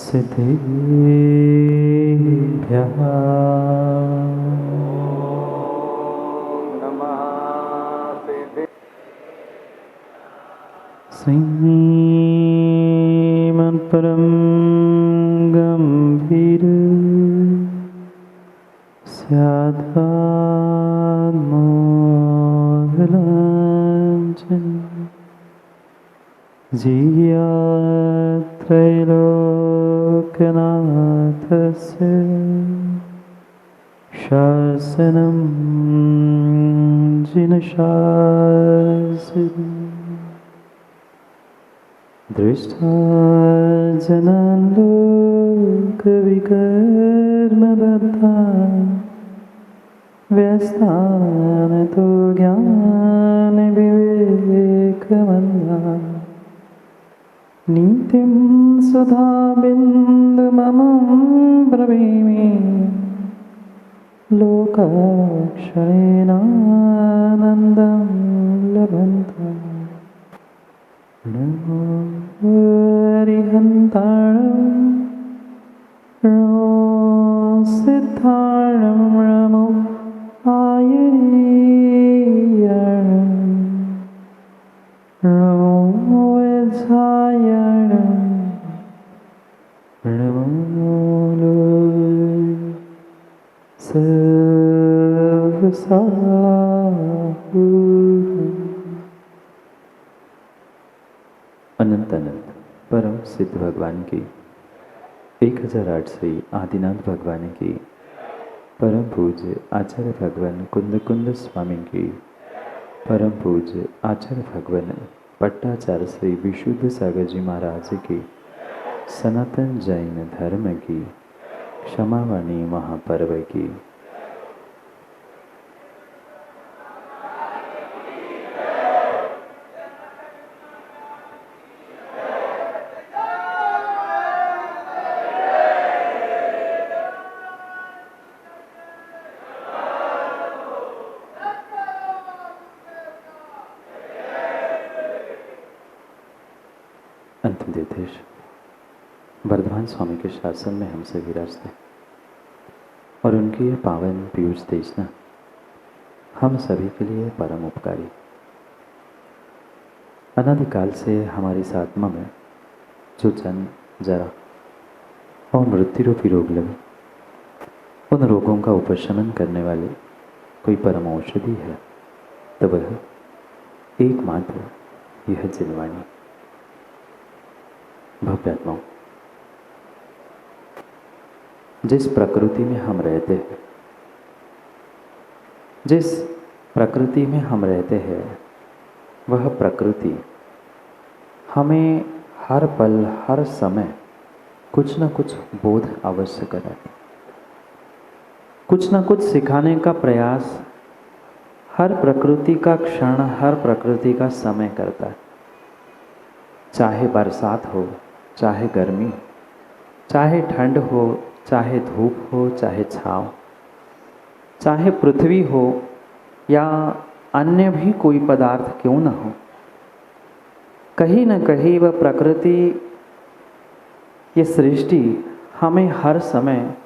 सिद्धिभ्यः श्रीमन्परं गम्भीर स्याद्वान्मोहलाञ्छन् त्रैलोक्यनाथस्य शासनं जिनशासनं दृष्ट्वा जनान् लोकविकर्मबद्धान् व्यस्तान् तो ज्ञानविवेकमन्धान् नीतिं सुधाबिन्दुममं ब्रवीमि लोकाक्षरेणानन्दं लभन्तः नमो हरिहन्ताणं नमो सिद्धाणं नमो आयर्यणं नमो वज्रायणं नमो सर्वसाहु। अनंत अनंत परम सिद्ध भगवान की 1008 श्री आदिनाथ भगवान की परम पूज्य आचार्य भगवान कुंद कुंद स्वामी की परम पूज्य आचार्य भगवान पट्टाचार्य श्री विशुद्ध सागर जी महाराज की सनातन जैन धर्म की क्षमावाणी महापर्व की अंतिम देश वर्धमान स्वामी के शासन में हम सभी विराजते और उनकी यह पावन पीयूष देशना हम सभी के लिए परम उपकारी। अनादिकाल से हमारी इस आत्मा में जो जन्म जरा और मृत्यु रूपी रोग लगे, उन रोगों का उपशमन करने वाली कोई परम औषधि है तो वह एकमात्र यह जिनवाणी। भव्यात्माओं, जिस प्रकृति में हम रहते हैं, जिस प्रकृति में हम रहते हैं, वह प्रकृति हमें हर पल हर समय कुछ न कुछ बोध अवश्य कराती, कुछ न कुछ सिखाने का प्रयास हर प्रकृति का क्षण, हर प्रकृति का समय करता है। चाहे बरसात हो, चाहे गर्मी, चाहे ठंड हो, चाहे धूप हो, चाहे छाँव, चाहे पृथ्वी हो या अन्य भी कोई पदार्थ क्यों न हो, कहीं न कहीं वह प्रकृति, ये सृष्टि हमें हर समय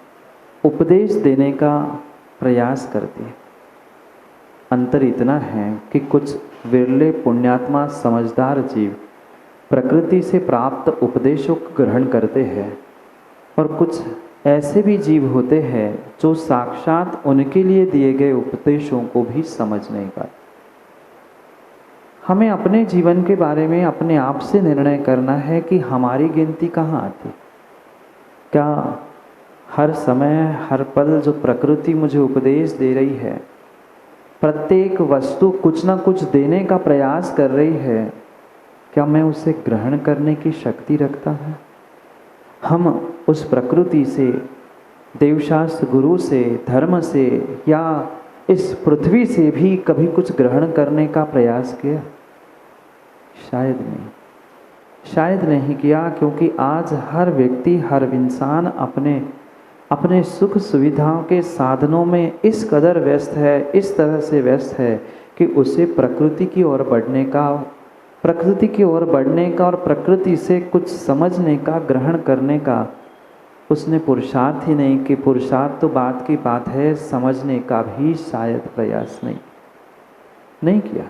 उपदेश देने का प्रयास करती है। अंतर इतना है कि कुछ विरले पुण्यात्मा समझदार जीव प्रकृति से प्राप्त उपदेशों को ग्रहण करते हैं और कुछ ऐसे भी जीव होते हैं जो साक्षात उनके लिए दिए गए उपदेशों को भी समझ नहीं पाते। हमें अपने जीवन के बारे में अपने आप से निर्णय करना है कि हमारी गिनती कहाँ आती। क्या हर समय हर पल जो प्रकृति मुझे उपदेश दे रही है, प्रत्येक वस्तु कुछ ना कुछ देने का प्रयास कर रही है, क्या मैं उसे ग्रहण करने की शक्ति रखता है? हम उस प्रकृति से, देवशास्त्र गुरु से, धर्म से या इस पृथ्वी से भी कभी कुछ ग्रहण करने का प्रयास किया? शायद नहीं, शायद नहीं किया, क्योंकि आज हर व्यक्ति, हर इंसान अपने सुख सुविधाओं के साधनों में इस कदर व्यस्त है, इस तरह से व्यस्त है कि उसे प्रकृति की ओर बढ़ने का और प्रकृति से कुछ समझने का, ग्रहण करने का उसने पुरुषार्थ ही नहीं कि पुरुषार्थ तो बात की बात है, समझने का भी शायद प्रयास नहीं किया।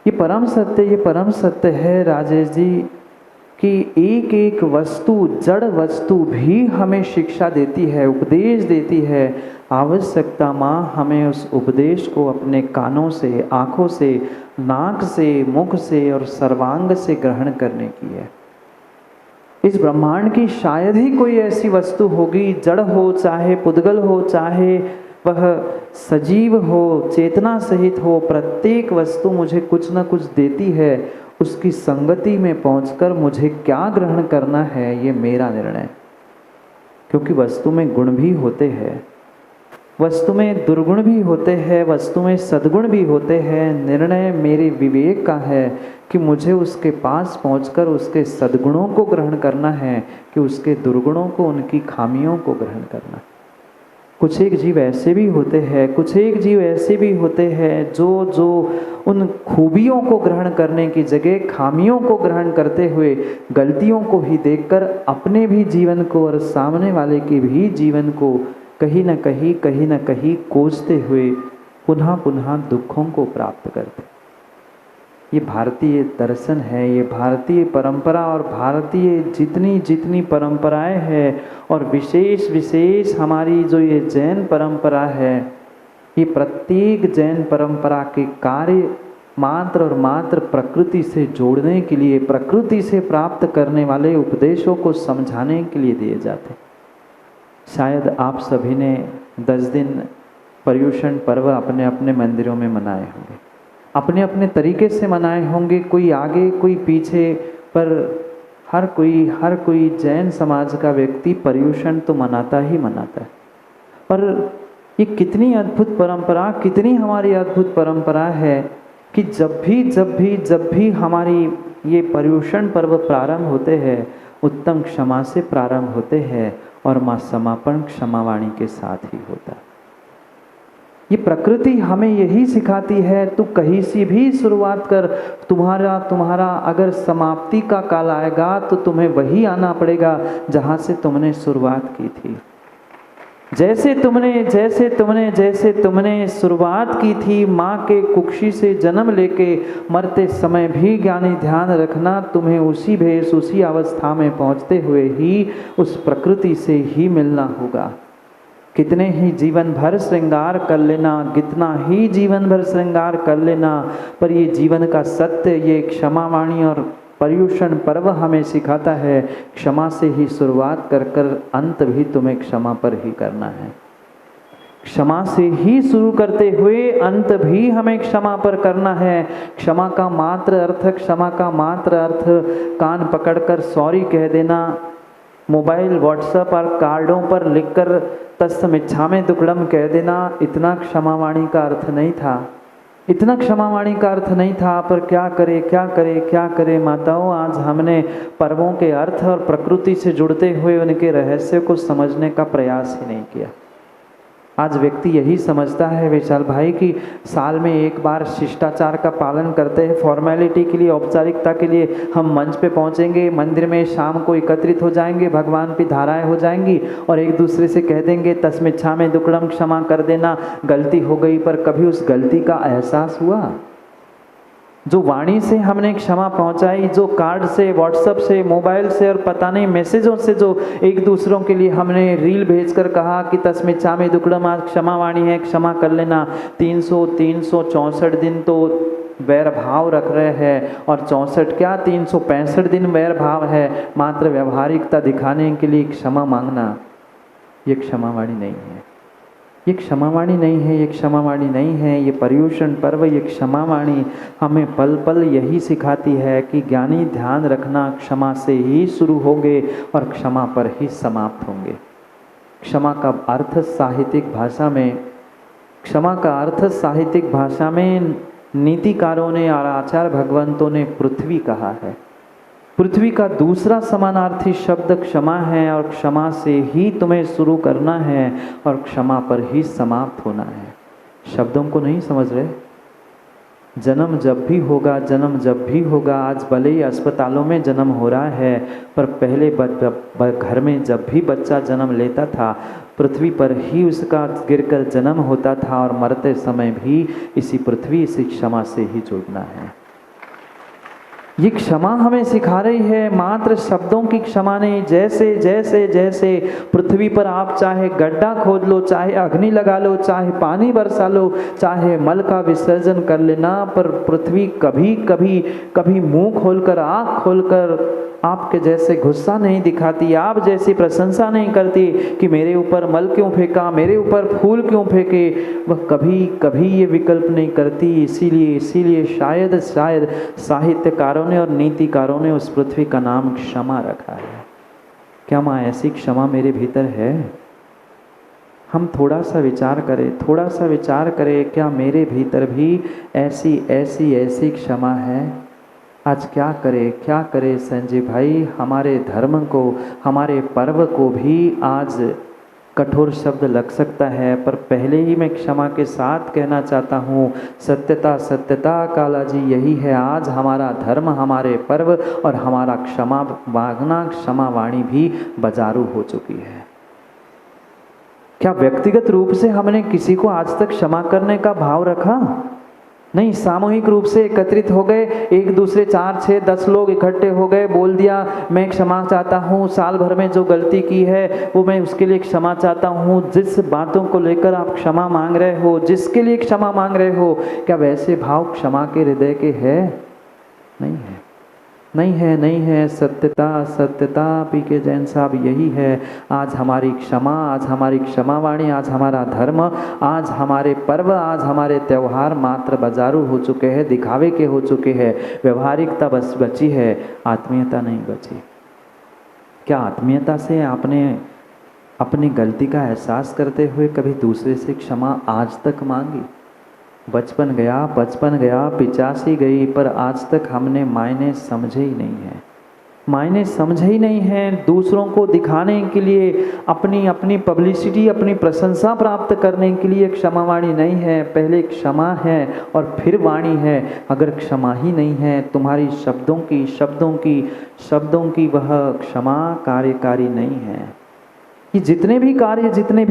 ये परम सत्य है राजेश जी कि एक एक वस्तु, जड़ वस्तु भी हमें शिक्षा देती है, उपदेश देती है। आवश्यकता माँ हमें उस उपदेश को अपने कानों से, आँखों से, नाक से, मुख से और सर्वांग से ग्रहण करने की है। इस ब्रह्मांड की शायद ही कोई ऐसी वस्तु होगी, जड़ हो चाहे पुद्गल हो, चाहे वह सजीव हो, चेतना सहित हो, प्रत्येक वस्तु मुझे कुछ न कुछ देती है। उसकी संगति में पहुंचकर मुझे क्या ग्रहण करना है ये मेरा निर्णय। क्योंकि वस्तु में गुण भी होते हैं, वस्तु में दुर्गुण भी होते हैं, वस्तु में सद्गुण भी होते हैं। निर्णय मेरे विवेक का है कि मुझे उसके पास पहुंचकर उसके सद्गुणों को ग्रहण करना है कि उसके दुर्गुणों को, उनकी खामियों को ग्रहण करना है। कुछ एक जीव ऐसे भी होते हैं, कुछ एक जीव ऐसे भी होते हैं जो उन खूबियों को ग्रहण करने की जगह खामियों को ग्रहण करते हुए, गलतियों को ही देखकर अपने भी जीवन को और सामने वाले के भी जीवन को कहीं न कहीं कोसते हुए पुनः पुनः दुखों को प्राप्त करते। ये भारतीय दर्शन है, ये भारतीय परंपरा और भारतीय जितनी जितनी परंपराएं हैं और विशेष हमारी जो ये जैन परंपरा है, ये प्रत्येक जैन परंपरा के कार्य मात्र और मात्र प्रकृति से जोड़ने के लिए, प्रकृति से प्राप्त करने वाले उपदेशों को समझाने के लिए दिए जाते। शायद आप सभी ने 10 दिन पर्युषण पर्व अपने अपने मंदिरों में मनाए होंगे, अपने अपने तरीके से मनाए होंगे, कोई आगे कोई पीछे, पर हर कोई जैन समाज का व्यक्ति पर्युषण तो मनाता ही मनाता है। और ये कितनी अद्भुत परंपरा, कितनी हमारी अद्भुत परंपरा है कि जब भी हमारी ये पर्युषण पर्व प्रारंभ होते हैं, उत्तम क्षमा से प्रारंभ होते हैं और माँ समापन क्षमावाणी के साथ ही होता है। ये प्रकृति हमें यही सिखाती है, तू कहीं से भी शुरुआत कर, तुम्हारा अगर समाप्ति का काल आएगा तो तुम्हें वही आना पड़ेगा जहाँ से तुमने शुरुआत की थी। जैसे तुमने शुरुआत की थी, माँ के कुक्षी से जन्म लेके मरते समय भी ज्ञानी ध्यान रखना, तुम्हें उसी भेष, उसी अवस्था में पहुँचते हुए ही उस प्रकृति से ही मिलना होगा। कितने ही जीवन भर श्रृंगार कर लेना, कितना ही जीवन भर श्रृंगार कर लेना, पर ये जीवन का सत्य, ये क्षमावाणी और पर्युषण पर्व हमें सिखाता है, क्षमा से ही शुरुआत कर अंत भी तुम्हें क्षमा पर ही करना है। क्षमा से ही शुरू करते हुए अंत भी हमें क्षमा पर करना है। क्षमा का मात्र अर्थ कान पकड़कर सॉरी कह देना, मोबाइल व्हाट्सएप और कार्डों पर लिखकर तत्समिच्छामि दुक्कडम कह देना, इतना क्षमावाणी का अर्थ नहीं था, इतना क्षमावाणी का अर्थ नहीं था। पर क्या करे माताओं, आज हमने पर्वों के अर्थ और प्रकृति से जुड़ते हुए उनके रहस्य को समझने का प्रयास ही नहीं किया। आज व्यक्ति यही समझता है विशाल भाई कि साल में एक बार शिष्टाचार का पालन करते हैं, फॉर्मेलिटी के लिए, औपचारिकता के लिए हम मंच पे पहुंचेंगे, मंदिर में शाम को एकत्रित हो जाएंगे, भगवान की धाराएं हो जाएंगी और एक दूसरे से कह देंगे तस्मिच्छामि दुक्कडम, क्षमा कर देना, गलती हो गई। पर कभी उस गलती का एहसास हुआ? जो वाणी से हमने क्षमा पहुंचाई, जो कार्ड से, व्हाट्सएप से, मोबाइल से और पता नहीं मैसेजों से जो एक दूसरों के लिए हमने रील भेजकर कहा कि तस्मिच्छामि दुक्कडम, आज क्षमावाणी है, क्षमा कर लेना, 364 दिन तो वैर भाव रख रहे हैं और 64 क्या 365 दिन वैर भाव है, मात्र व्यवहारिकता दिखाने के लिए क्षमा मांगना, ये क्षमावाणी नहीं है, ये क्षमावाणी नहीं है, ये क्षमावाणी नहीं है। ये पर्युषण पर्व, ये क्षमावाणी हमें पल पल यही सिखाती है कि ज्ञानी ध्यान रखना, क्षमा से ही शुरू होंगे और क्षमा पर ही समाप्त होंगे। क्षमा का अर्थ साहित्यिक भाषा में नीतिकारों ने और आचार्य भगवंतों ने पृथ्वी कहा है। पृथ्वी का दूसरा समानार्थी शब्द क्षमा है और क्षमा से ही तुम्हें शुरू करना है और क्षमा पर ही समाप्त होना है। शब्दों को नहीं समझ रहे? जन्म जब भी होगा, जन्म जब भी होगा, आज भले ही अस्पतालों में जन्म हो रहा है, पर पहले घर में जब भी बच्चा जन्म लेता था, पृथ्वी पर ही उसका गिरकर जन्म होता था और मरते समय भी इसी पृथ्वी, इसी क्षमा से ही जुड़ना है। ये क्षमा हमें सिखा रही है, मात्र शब्दों की क्षमा नहीं। जैसे जैसे जैसे पृथ्वी पर आप चाहे गड्ढा खोद लो, चाहे अग्नि लगा लो, चाहे पानी बरसा लो, चाहे मल का विसर्जन कर लेना, पर पृथ्वी कभी कभी कभी मुंह खोलकर, आँख खोलकर आपके जैसे गुस्सा नहीं दिखाती, आप जैसी प्रशंसा नहीं करती कि मेरे ऊपर मल क्यों फेंका, मेरे ऊपर फूल क्यों फेंके। वह कभी कभी ये विकल्प नहीं करती। इसीलिए शायद साहित्यकारों ने और नीतिकारों ने उस पृथ्वी का नाम क्षमा रखा है। क्या माँ ऐसी क्षमा मेरे भीतर है? हम थोड़ा सा विचार करें, क्या मेरे भीतर भी ऐसी क्षमा है? आज क्या करे संजय भाई, हमारे धर्म को, हमारे पर्व को भी आज कठोर शब्द लग सकता है, पर पहले ही मैं क्षमा के साथ कहना चाहता हूँ, सत्यता काला जी यही है आज हमारा धर्म, हमारे पर्व और हमारा क्षमा मांगना, क्षमा वाणी भी बाजारू हो चुकी है। क्या व्यक्तिगत रूप से हमने किसी को आज तक क्षमा करने का भाव रखा? नहीं, सामूहिक रूप से एकत्रित हो गए, एक दूसरे 4, 6, 10 लोग इकट्ठे हो गए, बोल दिया मैं क्षमा चाहता हूँ, साल भर में जो गलती की है वो मैं उसके लिए क्षमा चाहता हूँ। जिस बातों को लेकर आप क्षमा मांग रहे हो, जिसके लिए क्षमा मांग रहे हो, क्या वैसे भाव क्षमा के हृदय के है? नहीं है। सत्यता पी के जैन साहब यही है आज हमारी क्षमा, आज हमारी क्षमावाणी, आज हमारा धर्म, आज हमारे पर्व, आज हमारे त्यौहार मात्र बाजारू हो चुके हैं, दिखावे के हो चुके हैं। व्यवहारिकता बस बची है, आत्मीयता नहीं बची। क्या आत्मीयता से आपने अपनी गलती का एहसास करते हुए कभी दूसरे से क्षमा आज तक मांगी? बचपन गया, 85 गई, पर आज तक हमने मायने समझे ही नहीं है। दूसरों को दिखाने के लिए, अपनी पब्लिसिटी, अपनी प्रशंसा प्राप्त करने के लिए क्षमावाणी नहीं है। पहले क्षमा है और फिर वाणी है। अगर क्षमा ही नहीं है, तुम्हारी शब्दों की वह क्षमा कार्यकारी नहीं है। कि जितने भी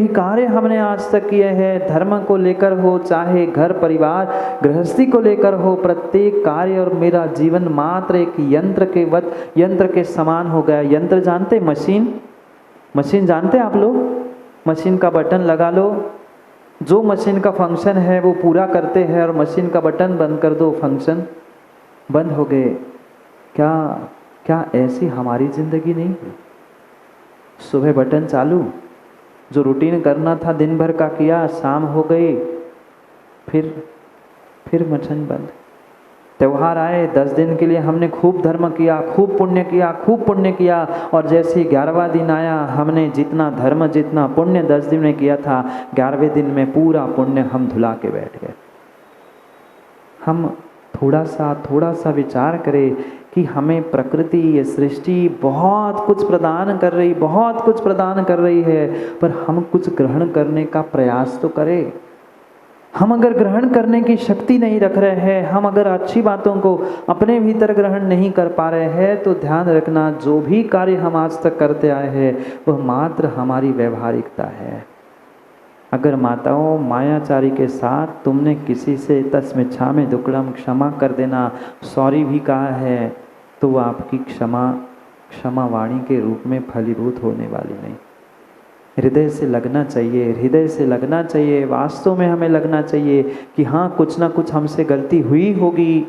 कार्य हमने आज तक किए हैं, धर्म को लेकर हो, चाहे घर परिवार गृहस्थी को लेकर हो, प्रत्येक कार्य और मेरा जीवन मात्र एक यंत्र के समान हो गया। यंत्र जानते? मशीन जानते आप लोग? मशीन का बटन लगा लो, जो मशीन का फंक्शन है वो पूरा करते हैं, और मशीन का बटन बंद कर दो, फंक्शन बंद हो गए। क्या ऐसी हमारी जिंदगी नहीं है? सुबह बटन चालू, जो रूटीन करना था दिन भर का किया, शाम हो गई, फिर बटन बंद। त्यौहार आए, 10 दिन के लिए हमने खूब धर्म किया, खूब पुण्य किया, और जैसे 11वां दिन आया, हमने जितना धर्म जितना पुण्य 10 दिन में किया था, 11वें दिन में पूरा पुण्य हम धुला के बैठ गए। हम थोड़ा सा विचार करें कि हमें प्रकृति, ये सृष्टि बहुत कुछ प्रदान कर रही है, पर हम कुछ ग्रहण करने का प्रयास तो करें। हम अगर ग्रहण करने की शक्ति नहीं रख रहे हैं, हम अगर अच्छी बातों को अपने भीतर ग्रहण नहीं कर पा रहे हैं, तो ध्यान रखना, जो भी कार्य हम आज तक करते आए हैं वह मात्र हमारी व्यवहारिकता है। अगर माताओं मायाचारी के साथ तुमने किसी से तस्मिच्छामि दुक्कडम, क्षमा कर देना, सॉरी भी कहा है, तो वो आपकी क्षमा वाणी के रूप में फलीभूत होने वाली नहीं। हृदय से लगना चाहिए, वास्तव में हमें लगना चाहिए कि हाँ, कुछ ना कुछ हमसे गलती हुई होगी,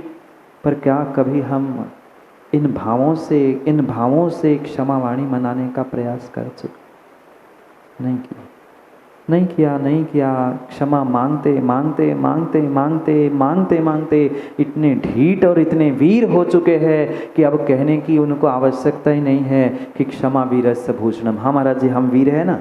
पर क्या कभी हम इन भावों से क्षमावाणी मनाने का प्रयास कर चुके? नहीं किया। क्षमा मांगते इतने ढीठ और इतने वीर हो चुके हैं कि अब कहने की उनको आवश्यकता ही नहीं है कि क्षमा वीरस्य भूषणम। हाँ महाराज जी, हम वीर है ना,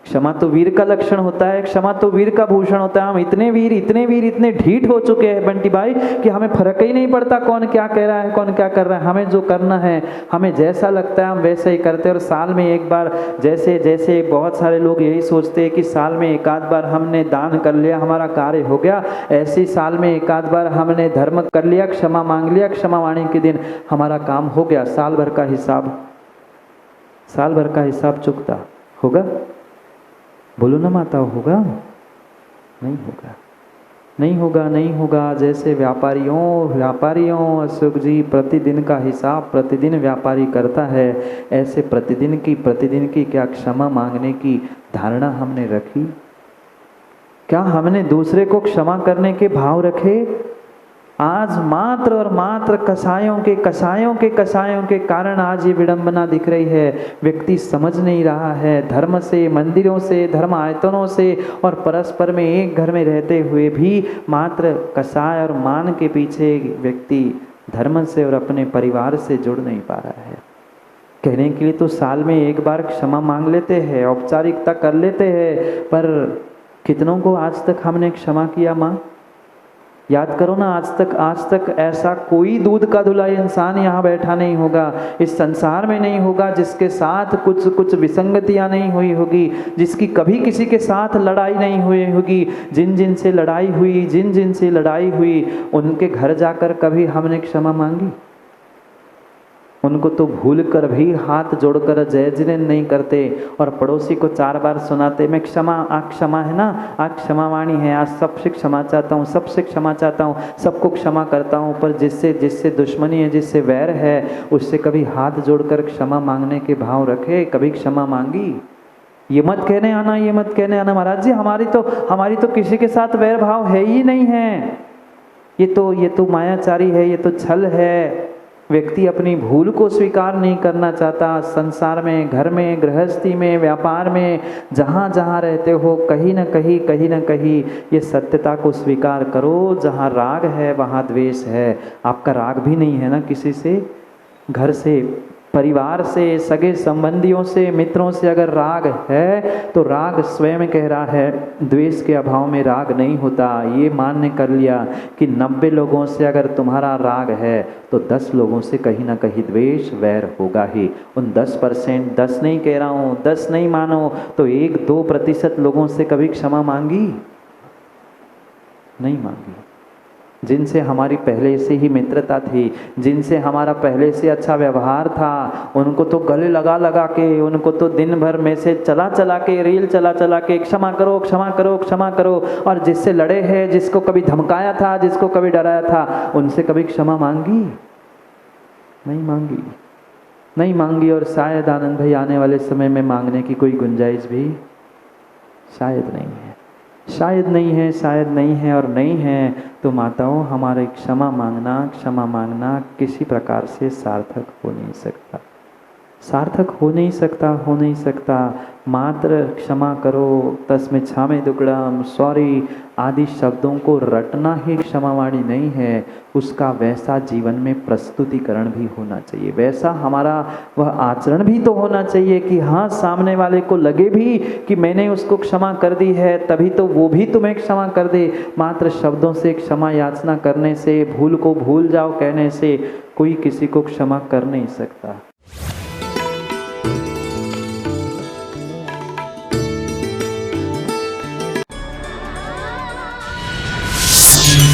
क्षमा तो वीर का लक्षण होता है, क्षमा तो वीर का भूषण होता है। हम इतने वीर इतने ढीठ हो चुके हैं बंटी भाई कि हमें फर्क ही नहीं पड़ता कौन क्या कह रहा है कौन क्या कर रहा है। हमें जो करना है, हमें जैसा लगता है हम वैसा ही करते हैं। और साल में एक बार, जैसे जैसे बहुत सारे लोग यही सोचते हैं कि साल में एक आध बार हमने दान कर लिया हमारा कार्य हो गया, ऐसे ही साल में एक आध बार हमने धर्म कर लिया, क्षमा मांग लिया, क्षमा वाणी के दिन हमारा काम हो गया, साल भर का हिसाब चुकता होगा? बोलो ना माता, होगा? नहीं होगा, नहीं होगा, नहीं होगा। जैसे व्यापारियों अशोक जी प्रतिदिन का हिसाब प्रतिदिन व्यापारी करता है, ऐसे प्रतिदिन की क्या क्षमा मांगने की धारणा हमने रखी? क्या हमने दूसरे को क्षमा करने के भाव रखे? आज मात्र और मात्र कसायों के कारण आज ये विडंबना दिख रही है। व्यक्ति समझ नहीं रहा है, धर्म से, मंदिरों से, धर्म आयतनों से और परस्पर में एक घर में रहते हुए भी मात्र कसाय और मान के पीछे व्यक्ति धर्म से और अपने परिवार से जुड़ नहीं पा रहा है। कहने के लिए तो साल में एक बार क्षमा मांग लेते हैं, औपचारिकता कर लेते हैं, पर कितनों को आज तक हमने क्षमा किया? माँ याद करो ना, आज तक ऐसा कोई दूध का धुला इंसान यहाँ बैठा नहीं होगा, इस संसार में नहीं होगा जिसके साथ कुछ विसंगतियाँ नहीं हुई होगी, जिसकी कभी किसी के साथ लड़ाई नहीं हुई होगी। जिन से लड़ाई हुई उनके घर जाकर कभी हमने क्षमा मांगी? उनको तो भूल कर भी हाथ जोड़कर जय जिनेन नहीं करते और पड़ोसी को 4 बार सुनाते, मैं क्षमा है ना, आज क्षमा वाणी है, आज सबसे क्षमा चाहता हूँ, सबको क्षमा करता हूँ। पर जिससे दुश्मनी है, जिससे वैर है, उससे कभी हाथ जोड़कर क्षमा मांगने के भाव रखे? कभी क्षमा मांगी? ये मत कहने आना महाराज जी, हमारी तो किसी के साथ वैर भाव है ही नहीं है, ये तो मायाचारी है, ये तो छल है। व्यक्ति अपनी भूल को स्वीकार नहीं करना चाहता। संसार में, घर में, गृहस्थी में, व्यापार में, जहाँ जहाँ रहते हो, कहीं न कहीं ये सत्यता को स्वीकार करो, जहाँ राग है वहाँ द्वेष है। आपका राग भी नहीं है ना किसी से? घर से, परिवार से, सगे संबंधियों से, मित्रों से अगर राग है तो राग स्वयं कह रहा है, द्वेष के अभाव में राग नहीं होता। ये मान्य कर लिया कि 90 लोगों से अगर तुम्हारा राग है तो 10 लोगों से कहीं ना कहीं द्वेष वैर होगा ही। उन 10%, 10 नहीं कह रहा हूँ, 10 नहीं मानो तो 1-2% लोगों से कभी क्षमा मांगी? नहीं मांगी। जिनसे हमारी पहले से ही मित्रता थी, जिनसे हमारा पहले से अच्छा व्यवहार था, उनको तो गले लगा के, उनको तो दिन भर मैसेज चला के, रील चला के क्षमा करो। और जिससे लड़े हैं, जिसको कभी धमकाया था, जिसको कभी डराया था, उनसे कभी क्षमा मांगी? नहीं मांगी। और शायद आनंद भाई आने वाले समय में मांगने की कोई गुंजाइश भी शायद नहीं है। और नहीं है तो माताओं, हमारे क्षमा मांगना किसी प्रकार से सार्थक हो नहीं सकता। मात्र क्षमा करो, तस्मै क्षामे दुक्कड़म, सॉरी आदि शब्दों को रटना ही क्षमावाणी नहीं है। उसका वैसा जीवन में प्रस्तुतिकरण भी होना चाहिए, वैसा हमारा वह आचरण भी तो होना चाहिए कि हाँ, सामने वाले को लगे भी कि मैंने उसको क्षमा कर दी है, तभी तो वो भी तुम्हें क्षमा कर दे। मात्र शब्दों से क्षमा याचना करने से, भूल को भूल जाओ कहने से कोई किसी को क्षमा कर नहीं सकता।